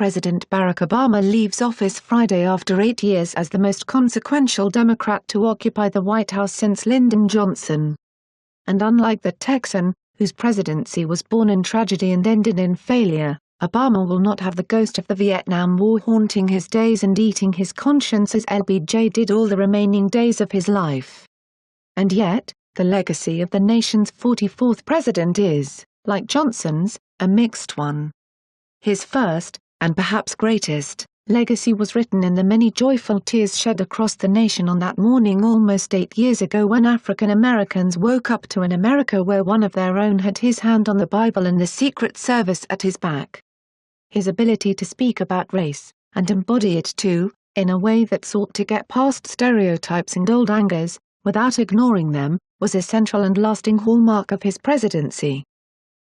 President Barack Obama leaves office Friday after 8 years as the most consequential Democrat to occupy the White House since Lyndon Johnson. And unlike the Texan, whose presidency was born in tragedy and ended in failure, Obama will not have the ghost of the Vietnam War haunting his days and eating his conscience as LBJ did all the remaining days of his life. And yet, the legacy of the nation's 44th president is, like Johnson's, a mixed one. His first, and perhaps greatest, legacy was written in the many joyful tears shed across the nation on that morning almost 8 years ago when African Americans woke up to an America where one of their own had his hand on the Bible and the Secret Service at his back. His ability to speak about race, and embody it too, in a way that sought to get past stereotypes and old angers, without ignoring them, was a central and lasting hallmark of his presidency.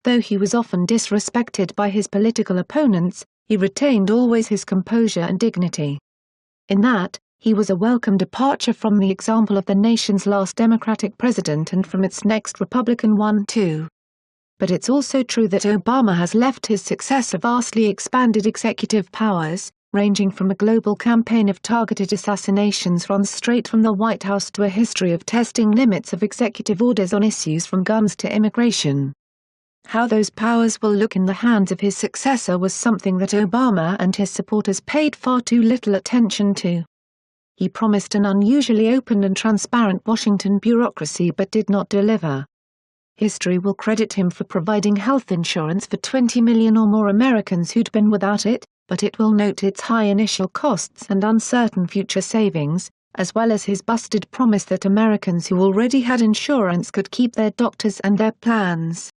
Though he was often disrespected by his political opponents, he retained always his composure and dignity. In that, he was a welcome departure from the example of the nation's last Democratic president and from its next Republican one too. But it's also true that Obama has left his successor vastly expanded executive powers, ranging from a global campaign of targeted assassinations run straight from the White House to a history of testing limits of executive orders on issues from guns to immigration. How those powers will look in the hands of his successor was something that Obama and his supporters paid far too little attention to. He promised an unusually open and transparent Washington bureaucracy but did not deliver. History will credit him for providing health insurance for 20 million or more Americans who'd been without it, but it will note its high initial costs and uncertain future savings, as well as his busted promise that Americans who already had insurance could keep their doctors and their plans.